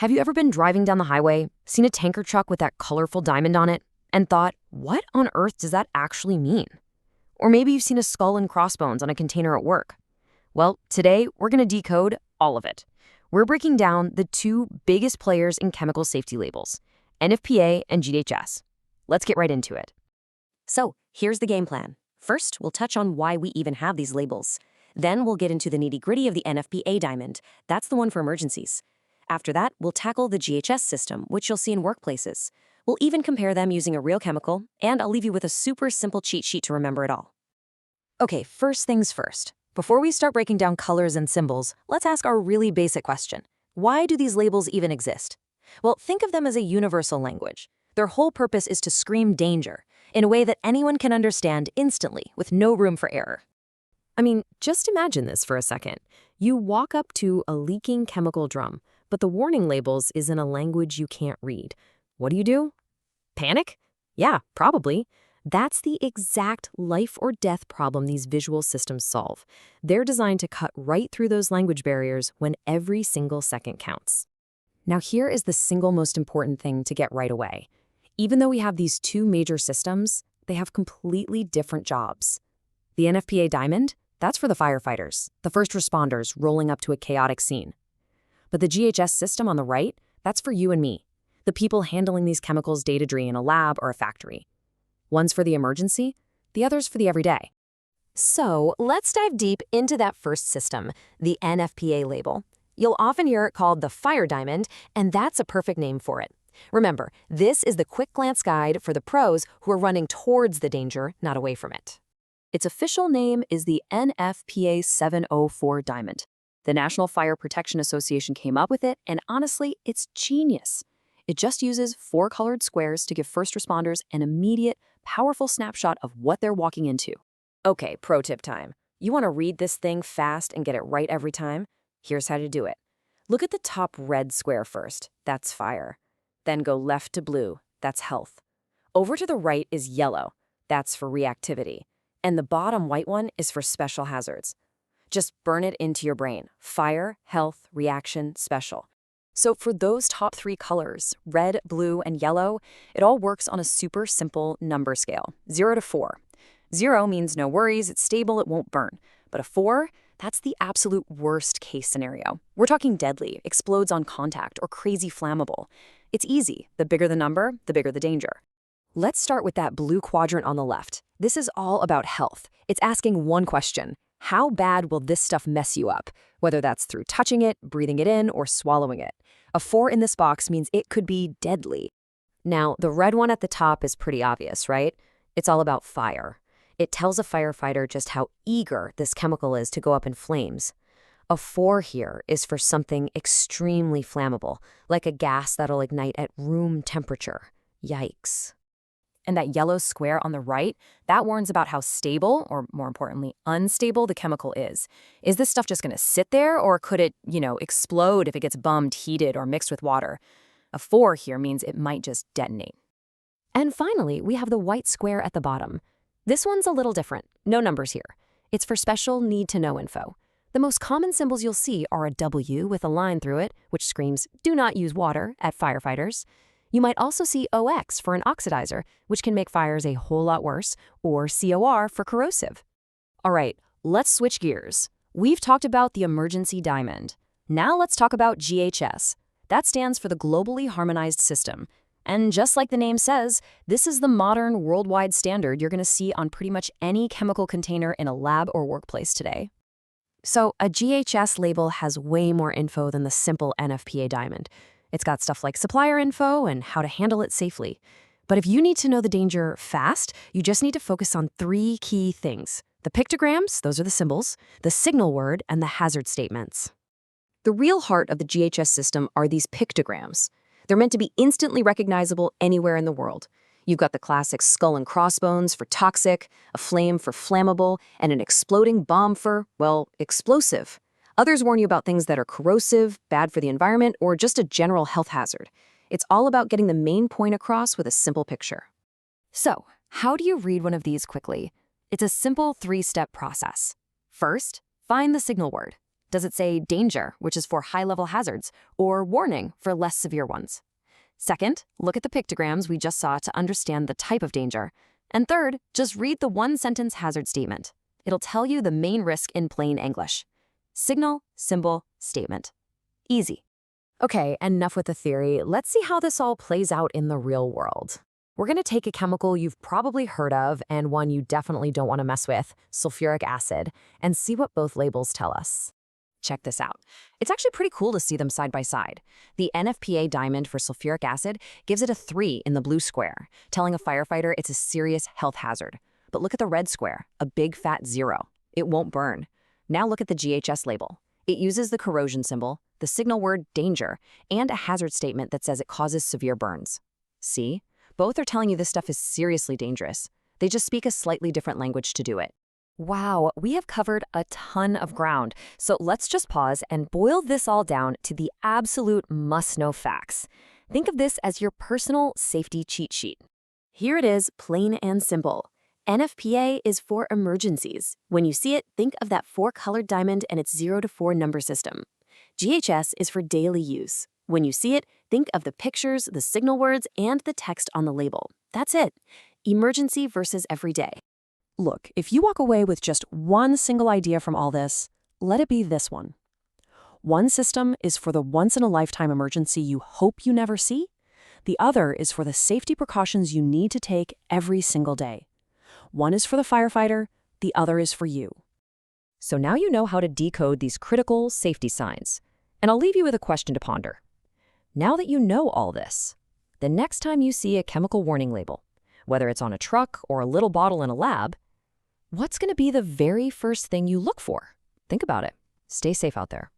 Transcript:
Have you ever been driving down the highway, seen a tanker truck with that colorful diamond on it, and thought, what on earth does that actually mean? Or maybe you've seen a skull and crossbones on a container at work. Well, today we're going to decode all of it. We're breaking down the two biggest players in chemical safety labels, Nfpa and GHS. Let's get right into it. So, here's the game plan. First, we'll touch on why we even have these labels. Then we'll get into the nitty-gritty of the Nfpa diamond. That's the one for emergencies. After that, we'll tackle the GHS system, which you'll see in workplaces. We'll even compare them using a real chemical, and I'll leave you with a super simple cheat sheet to remember it all. Okay, first things first. Before we start breaking down colors and symbols, let's ask our really basic question. Why do these labels even exist? Well, think of them as a universal language. Their whole purpose is to scream danger, in a way that anyone can understand instantly, with no room for error. I mean, just imagine this for a second. You walk up to a leaking chemical drum, but the warning labels is in a language you can't read. What do? Panic? Yeah, probably. That's the exact life or death problem these visual systems solve. They're designed to cut right through those language barriers when every single second counts. Now here is the single most important thing to get right away. Even though we have these two major systems, they have completely different jobs. The Nfpa diamond, that's for the firefighters, the first responders rolling up to a chaotic scene. But the GHS system on the right, that's for you and me, the people handling these chemicals day-to-day in a lab or a factory. One's for the emergency, the other's for the everyday. So, let's dive deep into that first system, the Nfpa label. You'll often hear it called the fire diamond, and that's a perfect name for it. Remember, this is the quick glance guide for the pros who are running towards the danger, not away from it. Its official name is the Nfpa 704 diamond. The National Fire Protection Association came up with it, and honestly, it's genius. It just uses 4 colored squares to give first responders an immediate, powerful snapshot of what they're walking into. Okay, pro tip time. You want to read this thing fast and get it right every time? Here's how to do it. Look at the top red square first. That's fire. Then go left to blue. That's health. Over to the right is yellow. That's for reactivity. And the bottom white one is for special hazards. Just burn it into your brain. Fire, health, reaction, special. So for those top 3 colors, red, blue, and yellow, it all works on a super simple number scale, 0 to 4. 0 means no worries, it's stable, it won't burn. But a 4, that's the absolute worst case scenario. We're talking deadly, explodes on contact, or crazy flammable. It's easy. The bigger the number, the bigger the danger. Let's start with that blue quadrant on the left. This is all about health. It's asking one question. How bad will this stuff mess you up? Whether that's through touching it, breathing it in, or swallowing it. A 4 in this box means it could be deadly. Now, the red one at the top is pretty obvious, right? It's all about fire. It tells a firefighter just how eager this chemical is to go up in flames. A 4 here is for something extremely flammable, like a gas that'll ignite at room temperature. Yikes. And that yellow square on the right, that warns about how stable, or more importantly, unstable the chemical is. Is this stuff just going to sit there, or could it, explode if it gets bummed, heated, or mixed with water? A 4 here means it might just detonate. And finally, we have the white square at the bottom. This one's a little different. No numbers here. It's for special need-to-know info. The most common symbols you'll see are a W with a line through it, which screams, "Do not use water," at firefighters. You might also see OX for an oxidizer, which can make fires a whole lot worse, or COR for corrosive. All right, let's switch gears. We've talked about the emergency diamond. Now let's talk about GHS. That stands for the Globally Harmonized System. And just like the name says, this is the modern worldwide standard you're going to see on pretty much any chemical container in a lab or workplace today. So a GHS label has way more info than the simple Nfpa diamond. It's got stuff like supplier info and how to handle it safely. But if you need to know the danger fast, you just need to focus on 3 key things. The pictograms, those are the symbols, the signal word, and the hazard statements. The real heart of the GHS system are these pictograms. They're meant to be instantly recognizable anywhere in the world. You've got the classic skull and crossbones for toxic, a flame for flammable, and an exploding bomb for, well, explosive. Others warn you about things that are corrosive, bad for the environment, or just a general health hazard. It's all about getting the main point across with a simple picture. So, how do you read one of these quickly? It's a simple 3-step process. First, find the signal word. Does it say danger, which is for high-level hazards, or warning for less severe ones? Second, look at the pictograms we just saw to understand the type of danger. And third, just read the one-sentence hazard statement. It'll tell you the main risk in plain English. Signal, symbol, statement. Easy. Okay, enough with the theory. Let's see how this all plays out in the real world. We're going to take a chemical you've probably heard of and one you definitely don't want to mess with, sulfuric acid, and see what both labels tell us. Check this out. It's actually pretty cool to see them side by side. The Nfpa diamond for sulfuric acid gives it a 3 in the blue square, telling a firefighter it's a serious health hazard. But look at the red square, a big fat 0. It won't burn. Now look at the GHS label. It uses the corrosion symbol, the signal word danger, and a hazard statement that says it causes severe burns. See? Both are telling you this stuff is seriously dangerous. They just speak a slightly different language to do it. Wow, we have covered a ton of ground, so let's just pause and boil this all down to the absolute must-know facts. Think of this as your personal safety cheat sheet. Here it is, plain and simple. NFPA is for emergencies. When you see it, think of that 4-colored diamond and its 0 to 4 number system. GHS is for daily use. When you see it, think of the pictures, the signal words, and the text on the label. That's it. Emergency versus everyday. Look, if you walk away with just one single idea from all this, let it be this one. One system is for the once-in-a-lifetime emergency you hope you never see. The other is for the safety precautions you need to take every single day. One is for the firefighter, the other is for you. So now you know how to decode these critical safety signs. And I'll leave you with a question to ponder. Now that you know all this, the next time you see a chemical warning label, whether it's on a truck or a little bottle in a lab, what's going to be the very first thing you look for? Think about it. Stay safe out there.